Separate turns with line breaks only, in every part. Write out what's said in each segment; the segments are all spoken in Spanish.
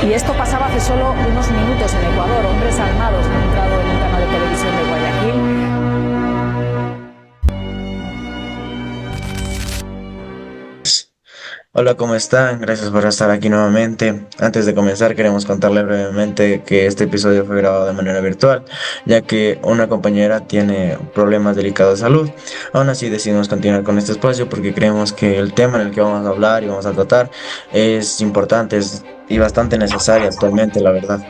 Y esto pasaba hace solo unos minutos en Ecuador. Hombres armados han entrado en un canal de televisión de Guayaquil.
Hola, ¿cómo están? Gracias por estar aquí nuevamente. Antes de comenzar, queremos contarle brevemente que este episodio fue grabado de manera virtual, ya que una compañera tiene problemas delicados de salud. Aún así, decidimos continuar con este espacio porque creemos que el tema en el que vamos a hablar y vamos a tratar es importante y bastante necesario actualmente, la verdad.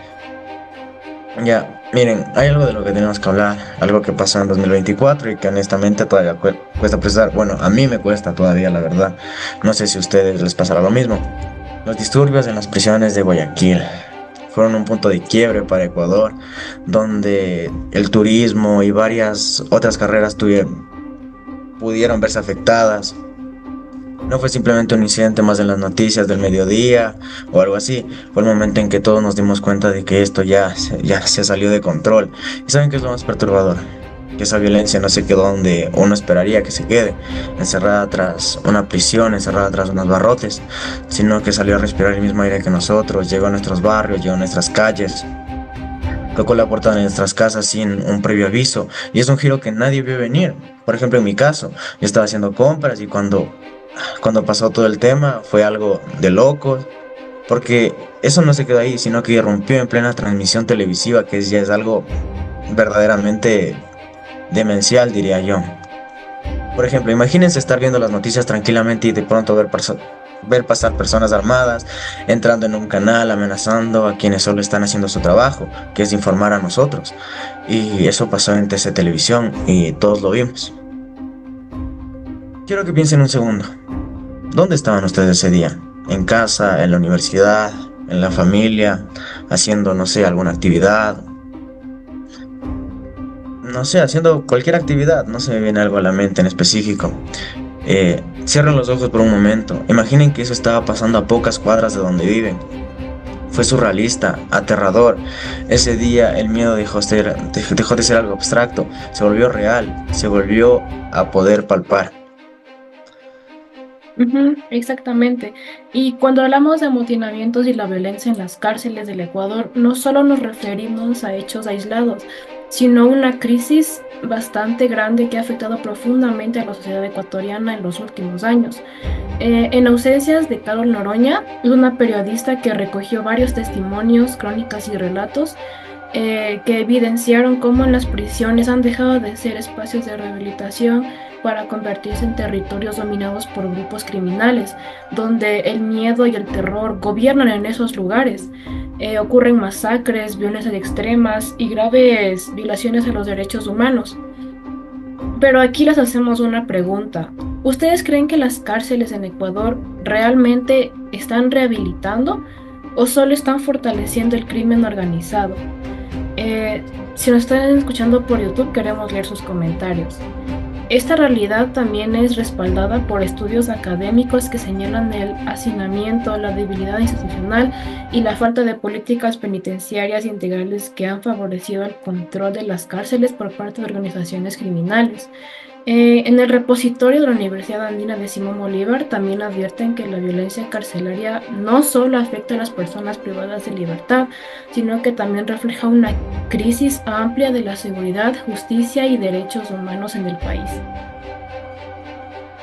Ya, miren, hay algo de lo que tenemos que hablar, algo que pasó en 2024 y que honestamente todavía cuesta procesar. Bueno, a mí me cuesta todavía, la verdad. No sé si a ustedes les pasará lo mismo. Los disturbios en las prisiones de Guayaquil fueron un punto de quiebre para Ecuador, donde el turismo y varias otras carreras pudieron verse afectadas. No fue simplemente un incidente más en las noticias del mediodía o algo así. Fue el momento en que todos nos dimos cuenta de que esto ya se salió de control. ¿Y saben qué es lo más perturbador? Que esa violencia no se quedó donde uno esperaría que se quede, encerrada tras una prisión, encerrada tras unos barrotes, sino que salió a respirar el mismo aire que nosotros, llegó a nuestros barrios, llegó a nuestras calles, tocó la puerta de nuestras casas sin un previo aviso. Y es un giro que nadie vio venir. Por ejemplo, en mi caso, yo estaba haciendo compras y cuando pasó todo el tema fue algo de locos, porque eso no se quedó ahí, sino que irrumpió en plena transmisión televisiva, que ya es algo verdaderamente demencial, diría yo. Por ejemplo, imagínense estar viendo las noticias tranquilamente y de pronto ver pasar personas armadas, entrando en un canal, amenazando a quienes solo están haciendo su trabajo, que es informar a nosotros. Y eso pasó en TC Televisión y todos lo vimos. Quiero que piensen un segundo. ¿Dónde estaban ustedes ese día? ¿En casa, en la universidad, en la familia, haciendo, no sé, alguna actividad? No sé, haciendo cualquier actividad, no se me viene algo a la mente en específico. Cierren los ojos por un momento. Imaginen que eso estaba pasando a pocas cuadras de donde viven. Fue surrealista, aterrador. Ese día el miedo dejó de ser algo abstracto, se volvió real, se volvió a poder palpar.
Ujú, exactamente. Y cuando hablamos de amotinamientos y la violencia en las cárceles del Ecuador, no solo nos referimos a hechos aislados, sino a una crisis bastante grande que ha afectado profundamente a la sociedad ecuatoriana en los últimos años. En ausencias de Carol Noroña, es una periodista que recogió varios testimonios, crónicas y relatos que evidenciaron cómo en las prisiones han dejado de ser espacios de rehabilitación para convertirse en territorios dominados por grupos criminales, donde el miedo y el terror gobiernan en esos lugares. Ocurren masacres, violencias extremas y graves violaciones a los derechos humanos. Pero aquí les hacemos una pregunta. ¿Ustedes creen que las cárceles en Ecuador realmente están rehabilitando o solo están fortaleciendo el crimen organizado? Eh, si nos están escuchando por YouTube, queremos leer sus comentarios. Esta realidad también es respaldada por estudios académicos que señalan el hacinamiento, la debilidad institucional y la falta de políticas penitenciarias integrales que han favorecido el control de las cárceles por parte de organizaciones criminales. En el repositorio de la Universidad Andina de Simón Bolívar también advierten que la violencia carcelaria no solo afecta a las personas privadas de libertad, sino que también refleja una crisis amplia de la seguridad, justicia y derechos humanos en el país.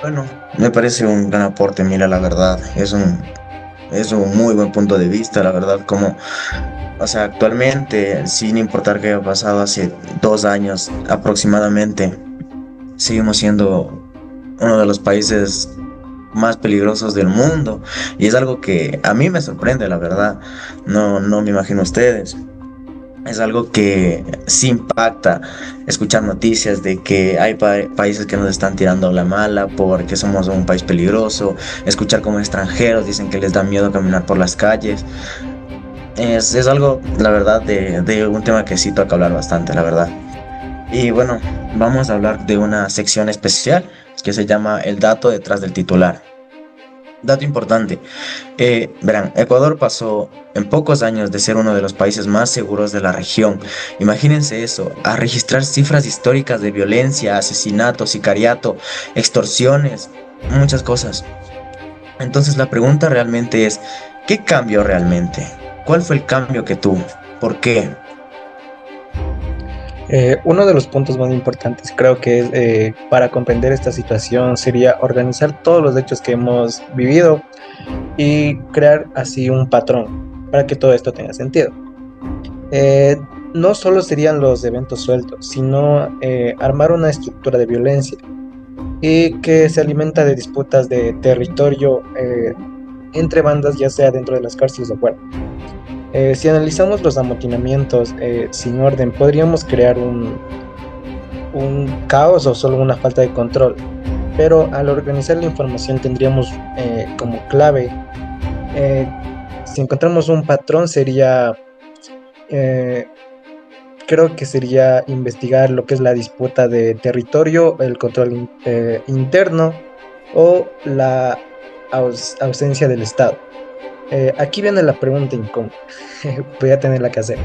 Bueno, me parece un gran aporte, mira, la verdad, es un muy buen punto de vista, la verdad, como, o sea, actualmente, sin importar qué haya pasado hace 2 años aproximadamente, seguimos siendo uno de los países más peligrosos del mundo y es algo que a mí me sorprende, la verdad. No me imagino ustedes. Es algo que sí impacta escuchar noticias de que hay países que nos están tirando la mala porque somos un país peligroso, escuchar como extranjeros dicen que les da miedo caminar por las calles. Es algo, la verdad, de un tema que sí toca hablar bastante, la verdad. Y bueno, vamos a hablar de una sección especial que se llama el dato detrás del titular. Dato importante. Verán, Ecuador pasó en pocos años de ser uno de los países más seguros de la región. Imagínense eso, a registrar cifras históricas de violencia, asesinato, sicariato, extorsiones, muchas cosas. Entonces la pregunta realmente es, ¿qué cambió realmente? ¿Cuál fue el cambio que tuvo? ¿Por qué?
Uno de los puntos más importantes creo que es para comprender esta situación sería organizar todos los hechos que hemos vivido y crear así un patrón para que todo esto tenga sentido. Eh, no solo serían los eventos sueltos, sino armar una estructura de violencia y que se alimenta de disputas de territorio entre bandas, ya sea dentro de las cárceles o fuera. Si analizamos los amotinamientos sin orden, podríamos crear un caos o solo una falta de control, pero al organizar la información tendríamos como clave, eh, si encontramos un patrón, sería, eh, creo que sería investigar lo que es la disputa de territorio, el control interno o la ausencia del Estado. Aquí viene la pregunta incómoda, voy a tenerla que hacer.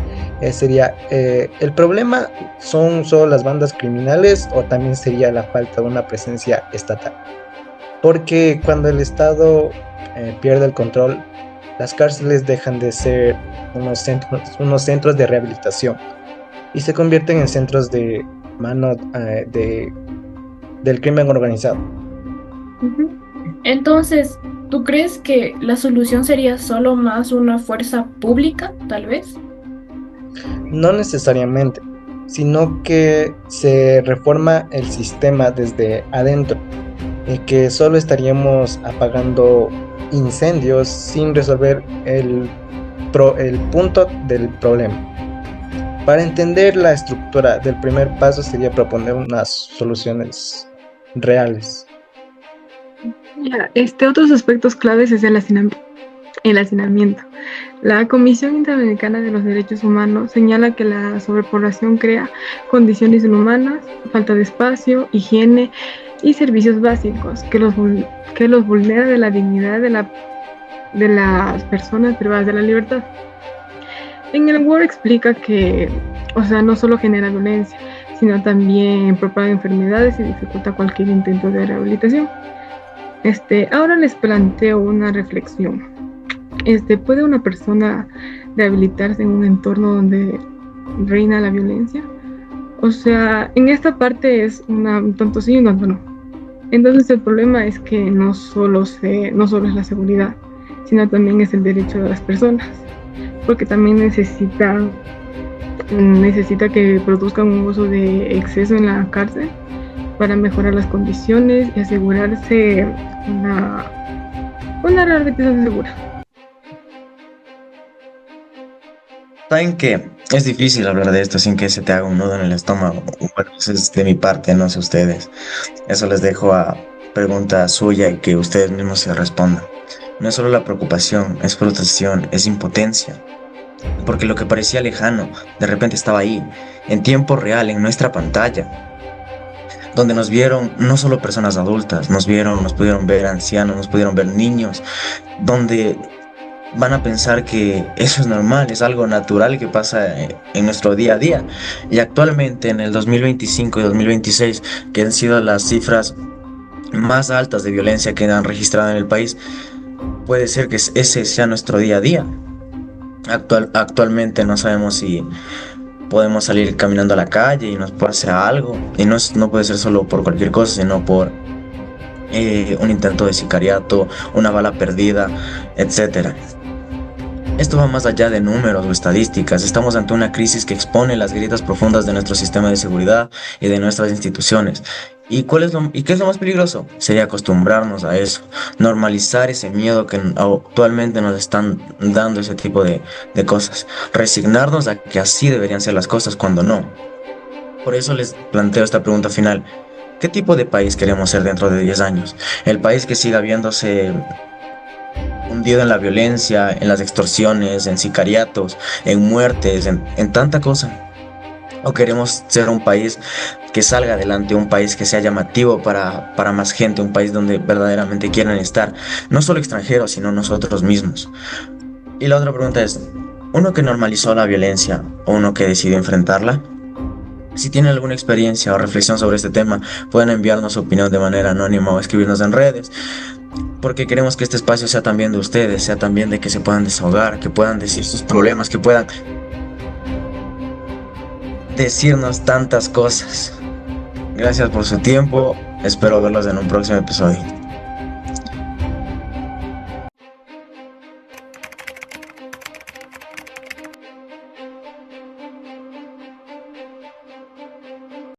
Sería, ¿el problema son solo las bandas criminales o también sería la falta de una presencia estatal? Porque cuando el Estado pierde el control, las cárceles dejan de ser unos centros de rehabilitación y se convierten en centros de mano del crimen organizado.
Ujú. Entonces, ¿tú crees que la solución sería solo más una fuerza pública, tal vez?
No necesariamente, sino que se reforma el sistema desde adentro, y que solo estaríamos apagando incendios sin resolver el punto del problema. Para entender la estructura del primer paso sería proponer unas soluciones reales.
Ya, otros aspectos claves es el hacinamiento. La Comisión Interamericana de los Derechos Humanos señala que la sobrepoblación crea condiciones inhumanas, falta de espacio, higiene y servicios básicos que los vulnera de la dignidad de las personas privadas de la libertad. En el Word explica que, no solo genera violencia, sino también propaga enfermedades y dificulta cualquier intento de rehabilitación. Ahora les planteo una reflexión. ¿Puede una persona rehabilitarse en un entorno donde reina la violencia? En esta parte es un tanto sí y un tanto no. Entonces el problema es que no solo es la seguridad, sino también es el derecho de las personas, porque también necesita que produzcan un uso de exceso en la cárcel para mejorar las condiciones y asegurarse una rehabilitación segura.
Saben que es difícil hablar de esto sin que se te haga un nudo en el estómago. Bueno, eso es de mi parte, no sé ustedes. Eso les dejo a pregunta suya y que ustedes mismos se respondan. No es solo la preocupación, es frustración, es impotencia. Porque lo que parecía lejano, de repente estaba ahí, en tiempo real, en nuestra pantalla. Donde nos vieron no solo personas adultas, nos pudieron ver ancianos, nos pudieron ver niños, donde van a pensar que eso es normal, es algo natural que pasa en nuestro día a día. Y actualmente en el 2025 y 2026, que han sido las cifras más altas de violencia que han registrado en el país, puede ser que ese sea nuestro día a día. Actualmente no sabemos si podemos salir caminando a la calle y nos pase algo, y no puede ser solo por cualquier cosa, sino por un intento de sicariato, una bala perdida, etcétera. Esto va más allá de números o estadísticas. Estamos ante una crisis que expone las grietas profundas de nuestro sistema de seguridad y de nuestras instituciones. ¿Y qué es lo más peligroso? Sería acostumbrarnos a eso, normalizar ese miedo que actualmente nos están dando ese tipo de cosas, resignarnos a que así deberían ser las cosas cuando no. Por eso les planteo esta pregunta final. ¿Qué tipo de país queremos ser dentro de 10 años? ¿El país que siga viéndose hundido en la violencia, en las extorsiones, en sicariatos, en muertes, en tanta cosa? ¿O queremos ser un país que salga adelante, un país que sea llamativo para más gente, un país donde verdaderamente quieran estar, no solo extranjeros, sino nosotros mismos? Y la otra pregunta es, ¿uno que normalizó la violencia o uno que decidió enfrentarla? Si tienen alguna experiencia o reflexión sobre este tema, pueden enviarnos su opinión de manera anónima o escribirnos en redes. porque queremos que este espacio sea también de ustedes, sea también de que se puedan desahogar, que puedan decir sus problemas, que puedan decirnos tantas cosas. Gracias por su tiempo, espero verlos en un próximo episodio.